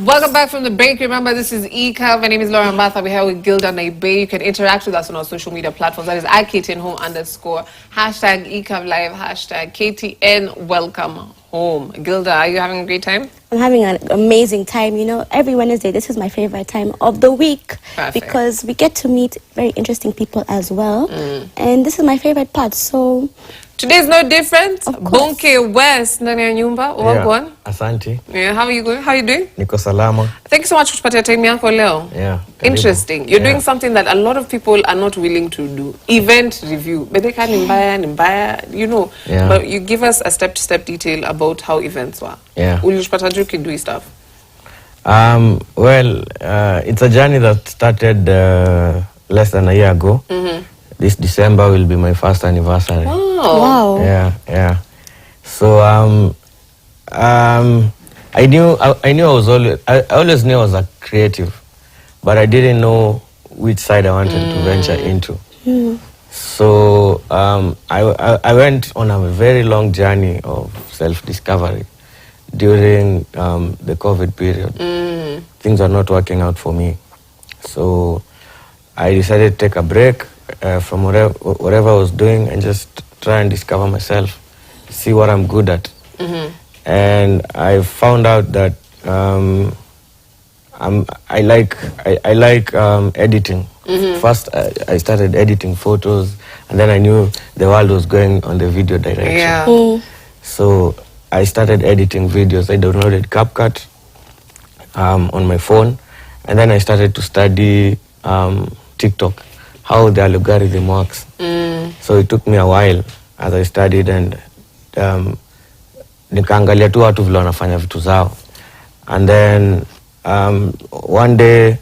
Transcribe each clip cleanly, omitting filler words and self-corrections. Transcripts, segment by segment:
Welcome back from the break. Remember, this is ECAV. My name is Lauren Batha. We're here with Gilda Naibe. You can interact with us on our social media platforms. That is at KTN Home _ hashtag ECAV Live, hashtag KTN Welcome Home. Gilda, are you having a great time? I'm having an amazing time. You know, every Wednesday, this is my favorite time of the week. Perfect. Because we get to meet very interesting people as well. And this is my favorite part, so... Today's no different. Bonnke West, ndani ya nyumba. Wagwan. Asante. Yeah, how are you going? How are you doing? Niko salama. Thank you so much for kutupatia time yako leo. Yeah. Interesting. You're doing something that a lot of people are not willing to do. Event review. Bedeka nimbaya, you know. Yeah. But you give us a step-to-step detail about how events were. Yeah. Ulishpata juki do stuff. Well, it's a journey that started less than a year ago. This December will be my first anniversary. Oh. Wow. Yeah. So I always knew I was a creative, but I didn't know which side I wanted to venture into. So I went on a very long journey of self-discovery during the COVID period. Things are not working out for me. So I decided to take a break from whatever I was doing and just try and discover myself, see what I'm good at. And I found out that I like editing. First, I started editing photos, and then I knew the world was going on the video direction. Yeah. So I started editing videos. I downloaded CapCut on my phone, and then I started to study TikTok, how the algorithm works. So it took me a while as I studied, and nikaangalia tu watu vile wanafanya vitu zao. And then one day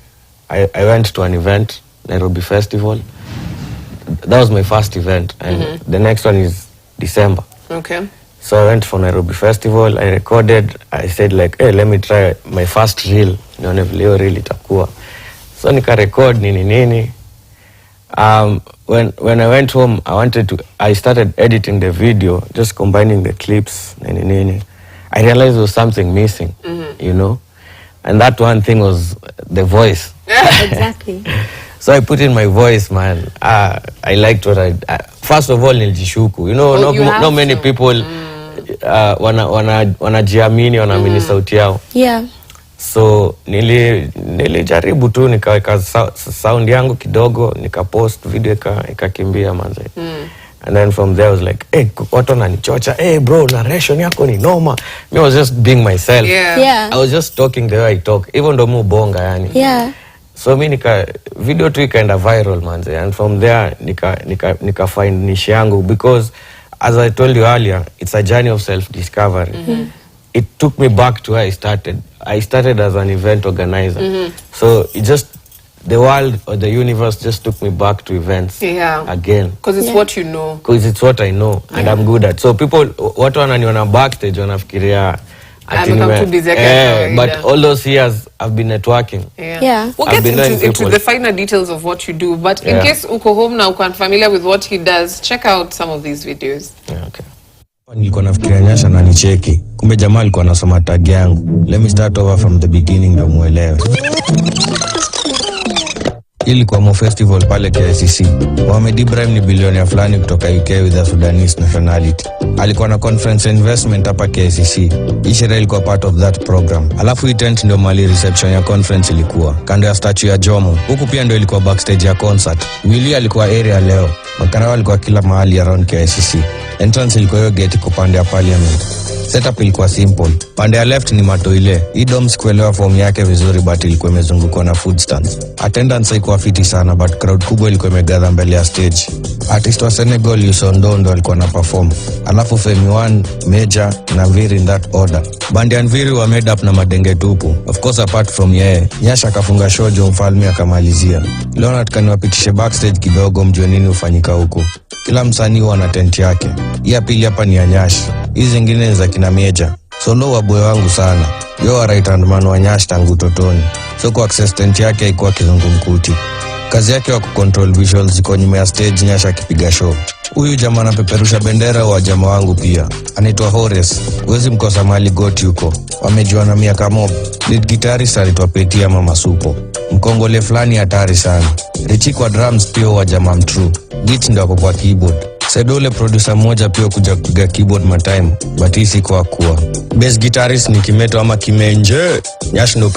I went to an event, Nairobi Festival. That was my first event, and the next one is December. Okay. So I went for Nairobi Festival, I recorded, I said like, hey, let me try my first reel. Nione vile hiyo reel itakuwa. So nika record nini. When I went home, I started editing the video, just combining the clips, nini. I realized there was something missing, you know? And that one thing was the voice. Exactly. So I put in my voice, man. I liked what first of all, nilijishuku. You know, not many people wanajiamini, wanaamini sauti yao. Yeah. So nilijaribu tu, nikaweka sound yangu kidogo, nikapost video ikakimbia manze. And then from there I was like, hey, watu wananichocha, hey bro, narration yako ni noma. Me, I was just being myself. Yeah. I was just talking the way I talk, even though mu bonga yani. Yeah. So video tu ikaenda viral manze, and from there nika find niche yangu, because as I told you earlier, it's a journey of self-discovery. It took me back to where I started. I started as an event organizer. So the world or the universe just took me back to events again. Because it's what you know. Because it's what I know and I'm good at. So people, watu wananiona backstage wanafikiria but all those years I've been networking. Yeah. We'll get into the finer details of what you do, but in case uko home na uko unfamiliar with what he does, check out some of these videos. Yeah, okay. Nilikuwa nafikiria Nyasha na nicheki. Kumbe jamaa alikuwa anasoma tag yangu. Let me start over from the beginning ndio muelewe. Ilikuwa mo festival pale KCC. Mohamed Ibrahim ni bilionea fulani kutoka UK with a Sudanese nationality. Alikuwa na conference investment hapa KCC. Ishira ilikuwa part of that program. Alafu hii tent ndio mali reception ya conference ilikuwa. Kando ya statue ya Jomo. Huku pia ndio ilikuwa backstage ya concert. Willy alikuwa area leo. Makarawa alikuwa kila mahali around KCC. Entrance ilikuwa hiyo gate kupande ya parliament. Setup ilikuwa simple. Pande ya left ni matoile. Hii dome sikuelewa form yake vizuri, but ilikuwa imezungukwa na food stands. Attendance haikuwa fiti sana, but crowd kubwa ilikuwa imegather mbele ya stage. Artist wa Senegal Yusondo ndo alikuwa na perform. Alafu Femi One, Major na Viri in that order. Bandi and Viri wa made up na madenge tupu. Of course apart from yeye, Nyasha akafunga show jo mfalme akamalizia. Leo nataka niwapitishe backstage kidogo mjue nini ufanyika huko. Kila msanii wana tent yake. Hii pili hapa ni ya Nyasha. Hizi zingine za kina Major. Solo wa boy wangu sana. Yo wa right hand man wa Nyasha tangu utotoni. So kwa access tent yake haikuwa kizungumkuti. Kazi yake wa kucontrol visuals ziko nyuma ya stage Nyasha akipiga show. Huyu jamaa anapeperusha bendera wa jamaa wangu pia. Anaitwa Horace. Huwezi mkosa mali goti huko. Wamejuana miaka mob. Lead guitarist anaitwa Petia Mama Supo. Mkongole fulani hatari sana. Richi kwa drums pia wa jamaa mtrue. Git ndio kwa keyboard. Sedole producer mmoja pia kuja kupiga keyboard matime, but hii si kwa kuwa. Bass guitarist ni Kimeto ama Kimenje. Nyash ndo.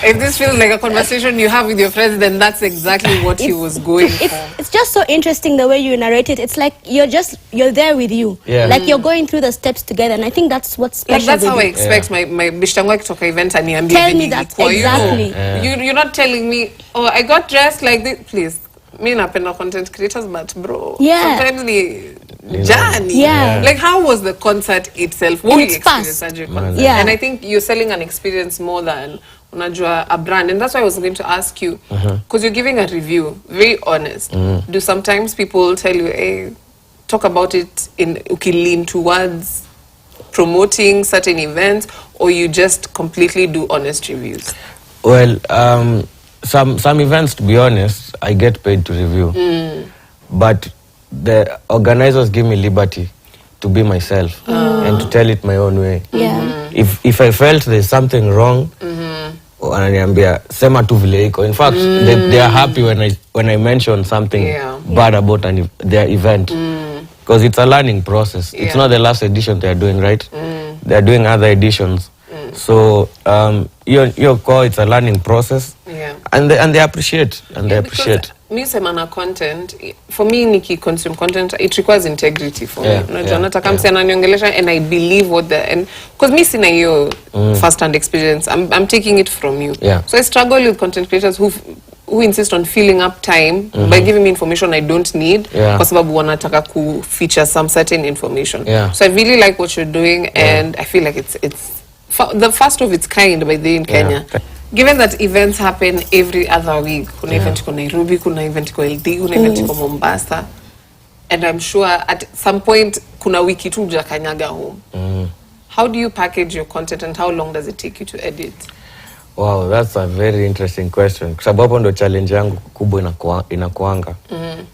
If this feels like a conversation you have with your friends, then that's exactly what he was going for. It's just so interesting the way you narrate it. It's like you're there with you. Yeah. Like you're going through the steps together, and I think that's what's special. Like that's how I with expect my bishangwa kitoka event and niambie Tell me that, exactly. You're not telling me, oh, I got dressed like this. Please, me napenda content creators, but bro, Yeah. sometimes ni journey. Yeah. Like how was the concert itself? What It's fast. Yeah. And I think you're selling an experience more than unajua a brand, and that's why I was going to ask you, because you're giving a review, very honest. Do sometimes people tell you, hey, talk about it in lean towards promoting certain events, or you just completely do honest reviews? Well, some events, to be honest, I get paid to review, but the organizers give me liberty to be myself and to tell it my own way. Yeah. If I felt there's something wrong, wananiambia sema tu vile iko. In fact, they are happy when I mention something bad about their event, because it's a learning process. It's not the last edition they are doing, right? They are doing other editions. So your call, it's a learning process. And they appreciate, they appreciate. Me semana content, for me niki consume content, it requires integrity for me. Unajua nataka mse ananiongelesha and I believe what and because me sina hiyo first hand experience, I'm taking it from you. So I struggle with content creators who insist on filling up time by giving me information I don't need, kwa sababu wanataka ku feature some certain information. So I really like what you're doing, and I feel like it's the first of its kind by the in Kenya. Given that events happen every other week, kuna event ko Nairobi, kuna event ko LD, kuna event ko Mombasa, and I'm sure at some point kuna wiki tu hujakanyaga home. How do you package your content, and how long does it take you to edit? Wow, that's a very interesting question. Kwa sababu ndo challenge yangu kubwa inakuanga.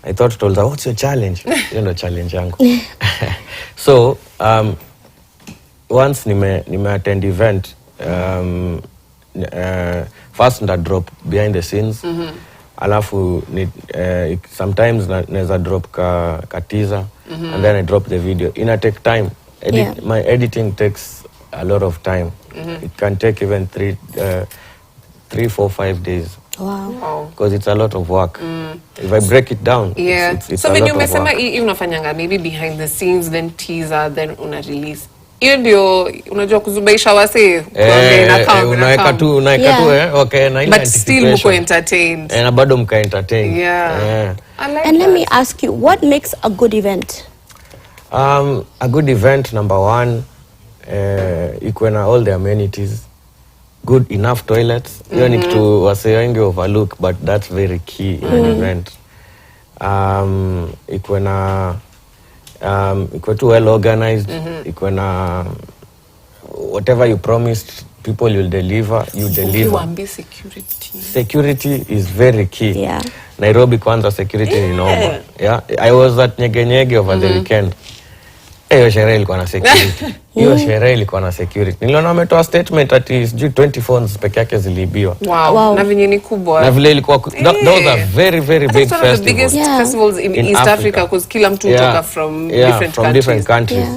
I thought told her, what's your challenge? Hiyo ndo challenge yangu. So, once nime attend event, first nda drop behind the scenes, alafu sometimes neza drop ka teaser, and then I drop the video. Ina take time. My editing takes a lot of time. It can take even 3, 4, 5 days. Wow. Because it's a lot of work. If I break it down, it's so a when lot you of work. hii unafanyanga maybe behind the scenes, then teaser, then una release. Hiyo ndio unajua kuzubaisha wase unaeka tu okay, na but still mko entertained. Na bado mka entertain. I like and let me ask you, what makes a good event? A good event, number one, ikuwe na all the amenities, good enough toilets. Hiyo ni kitu wase wengi overlook, but that's very key in an event. Ikuwe na ikuwe too well organized, ikuwe na whatever you promised people you'll deliver, you deliver. Security is very key. Nairobi kwanza security ni normal. I was at Nyege over the weekend. Hiyo sherehe ilikuwa na security. Hiyo sherehe ilikuwa na security. Niliona wametoa statement ati 20 phones peke yake ziliibiwa. Wow. Na venye ni kubwa. Na vile ilikuwa those are very very big festivals. One of the biggest festivals in East Africa, because kila mtu kutoka from different countries.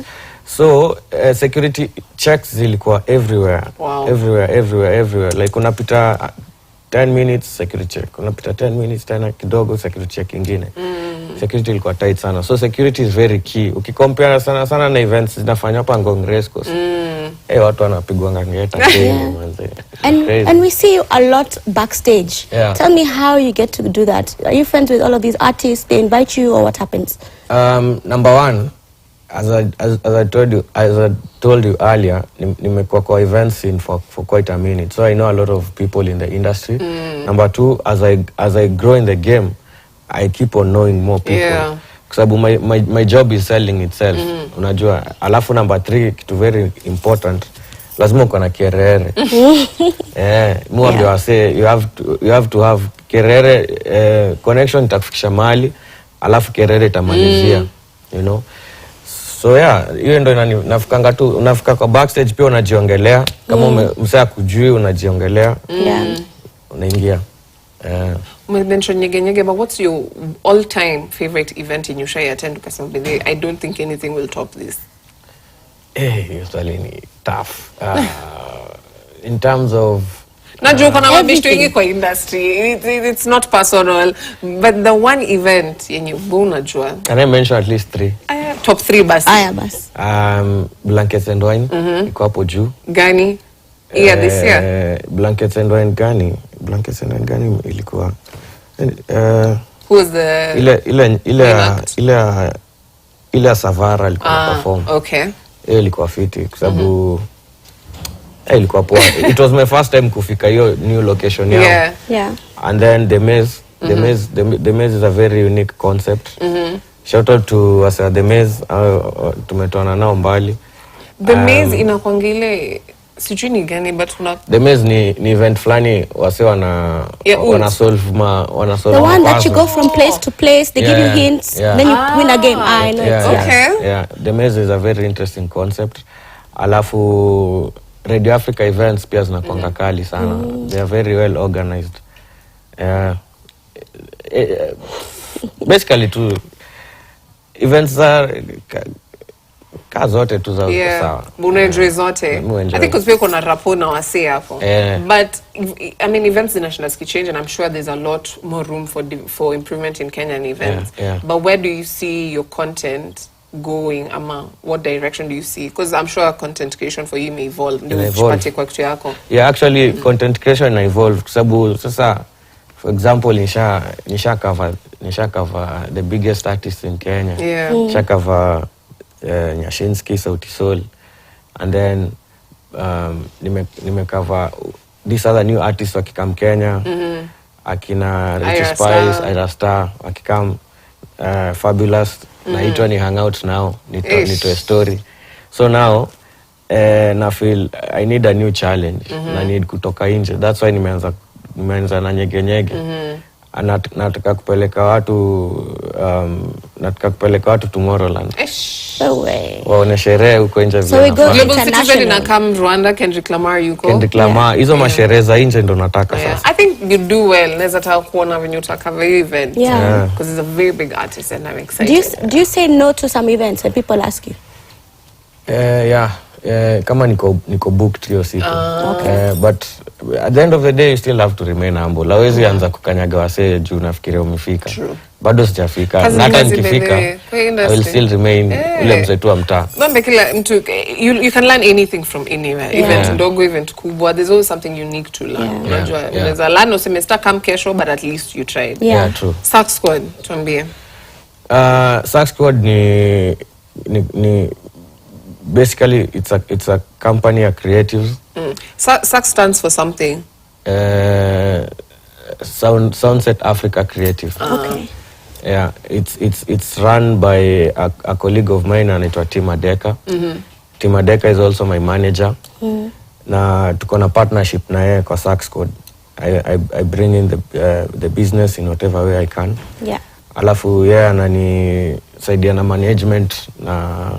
So security checks zilikuwa everywhere. Everywhere. Like unapita 10 minutes security check, unapita 10 minutes tena kidogo security check ingine. Security ilikuwa tight sana. So security is very key. Ukicompare sana na events zinafanywa hapa Ngong Race Course. Watu wanapigwa ngangeta. And we see you a lot backstage. Tell me how you get to do that. Are you friends with all of these artists? They invite you, or what happens? Number one, as I told you earlier, nimekuwa kwa events scene for quite a minute, so I know a lot of people in the industry. Number two, as I grow in the game, I keep on knowing more people. Kwa sababu my job is selling itself. Unajua, alafu number 3, kitu very important, lazima uko na kierere. Mwambie wase, you have to have Kerere connection itakufikisha mahali alafu Kerere itamalizia, you know. So yeah, hiyo ndio nafikanga tu unafika kwa backstage pia unajiongelea kama msaya kujui unajiongelea. Unaingia. Mention nyege, but what's your all-time favorite event in Yushai attend? Because I don't think anything will top this. Usually tough. In terms of Najua na mabishi wengi kwa industry. It's not personal, but the one event yenye unajua. Can I mention at least 3? Top 3 basi. Aya basi. Blankets and Wine iko hapo juu. Gani? This year. Blankets and Wine gani? Blankets and Wine gani ilikuwa? Who was the ile Savara alikuwa perform. Okay. Ilikuwa fiti kwa sababu ilikuwa poa. It was my first time kufika hiyo new location yao. Yeah. And then the maze is a very unique concept. Shout out to the maze, tumetoana nao mbali. The maze inakwangile sijui ni gani, but the maze ni event flani wase wana solve the one that you go from place to place, they give you hints, then you win a game. I know it. Yeah, the maze is a very interesting concept. Alafu Radio Africa events pia zinakuanga kali sana. They are very well organized. Basically two events are zote tu za sawa. Unaenjoy zote. I think because we're na rapport na wase hapo. But I mean events zinashinda change, and I'm sure there's a lot more room for improvement in Kenyan events. But where do you see your content going, ama what direction do you see? Because I'm sure content creation for you may evolve. Yeah, actually content creation may evolve sababu sasa, for example, nisha cover the biggest artists in Kenya. Nisha cover Nyashinski, Sauti Sol, and then nime cover these other new artists wakikam Kenya, akina Richie Spice, Ira Star, wakikam Fabulous, naitwa ni hangout now, nitoe story. So now na feel I need a new challenge, na need kutoka nje. That's why nimeanza na nyege. Nataka kupeleka watu Tomorrowland. Waone sherehe huko nje. So we go international. Na come Rwanda, Kendrick Lamar yuko. Kendrick Lamar, hizo masherehe za nje ndo nataka sasa. I think you do well. Naweza taka kuona when you talk about event. Because he's a very big artist and I'm excited. Do you say no to some events when people ask you? Kama niko booked hiyo siku. But at the end of the day you still have to remain humble. Hawezi anza kukanyaga wase juu nafikiria umefika. Bado sijafika. Na hata nikifika I will still remain ule msetu wa mtaa. Mambo kila mtu, you can learn anything from anywhere. Event ndogo, event kubwa, there's always something unique to learn. Unajua unaweza learn usemesta come kesho, but at least you tried. Yeah, true. Sax Squad tuambie. Sax Squad ni basically it's a company of creatives. Sax stands for something. Soundset Africa Creative. Okay. Yeah, it's run by a colleague of mine anaitwa Tima Deka. Tima Deka is also my manager. Na tuko na partnership na yeye kwa Sax Squad. I bring in the business in whatever way I can. Alafu yeye ananisaidia na management na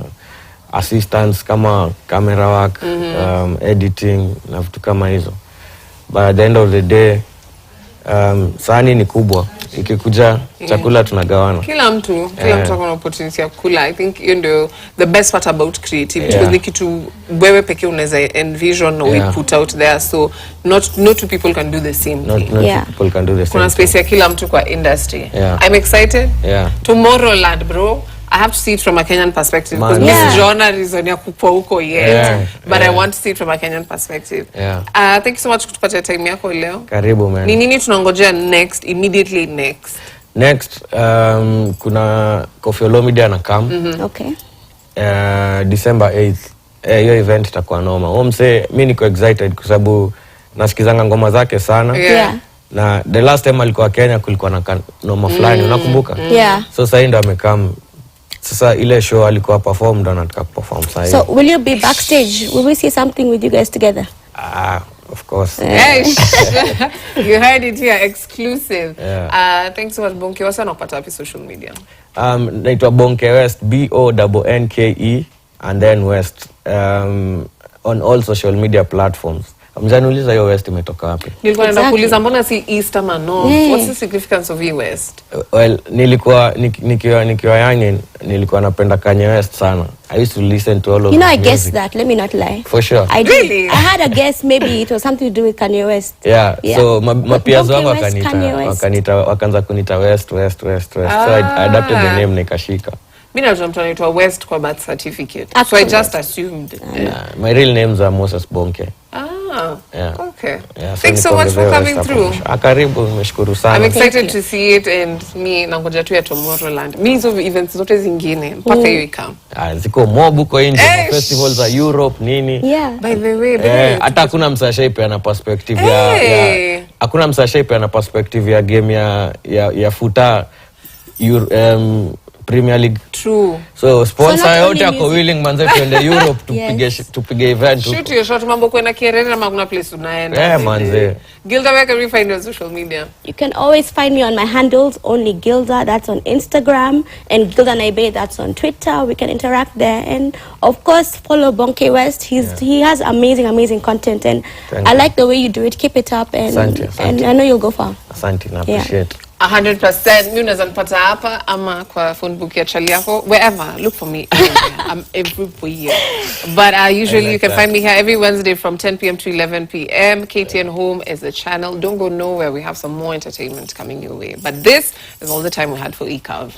assistants kama camera work, editing na vitu kama hizo. But at the end of the day, sahani ni kubwa. Ikikuja chakula tunagawana. Kila mtu akona opportunity ya kula. I think you know the best part about creativity because ni kitu wewe pekee unaweza envision or put out there, so not two people can do the same thing. Not two people can do the same. Kuna space ya kila mtu kwa industry. I'm excited. Tomorrowland, bro. I have to see it from a Kenyan perspective because this genre reason ya kupo huko yet, but I want to see it from a Kenyan perspective. Thank you so much kutupatia time yako leo. Karibu man. Ni nini tunangojea immediately next? Kuna Koffi Olomide na come. Okay. December 8th. Hiyo event itakuwa noma. Mimi niko excited kwa sababu nasikizanga ngoma zake sana. Na the last time alikuwa Kenya kulikuwa na noma fulani, unakumbuka? So sasa ndo amekam. Sasa ile show alikuwa perform ndo anataka perform sasa. So will you be backstage? Will we see something with you guys together? Of course. You heard it here, exclusive. Yeah. Thanks so much, Bonnke. What's on social media? Naitwa Bonnke West, Bonnke, and then West, on all social media platforms. Mjaniuliza hiyo West imetoka wapi? Nilikuwa naenda kuuliza mbona si East ama North? What's the significance of West? Well, nikiwa young, nilikuwa napenda Kanye West sana. I used to listen to all of his music. I guessed that, let me not lie. For sure. I did. Really? I had a guess, maybe it was something to do with Kanye West. Yeah. So mapias wangu wakaanza kunita West. So I adapted the name nikashika. Mimi najua mtu anaitwa West kwa birth certificate. So I just assumed. My real names are Moses Bonnke. Yeah. Okay. Yeah, so thanks so much for coming through. Karibu, nimeshukuru sana. I'm excited to see it, and me nangoja tu ya Tomorrowland. Me hizo events zote zingine mpaka hiyo ikam. Ziko mob huko nje, festivals za Europe nini. Yeah. By the way, hata hakuna msashape ana perspective ya hakuna msashape ana perspective ya game ya futa Premier League. True. So sponsor yote ako willing manze tuende Europe tupige event. Shoot your shot, mambo kwenda Kierere na maguna place unaenda. Yeah, manze. Gilda, where can we find you on social media? You can always find me on my handles, only Gilda, that's on Instagram, and Gilda Naibe, that's on Twitter. We can interact there, and of course follow Bonnke West. He has amazing content, and I like the way you do it. Keep it up, and and I know you'll go far. Asante, na appreciate. 100%. Mimi unaweza nipata hapa ama kwa phone book ya chali yako, wherever. Look for me. I'm everywhere. But usually you can find me here every Wednesday from 10 p.m. to 11 p.m. KTN Home is the channel. Don't go nowhere. We have some more entertainment coming your way. But this is all the time we had for eCav.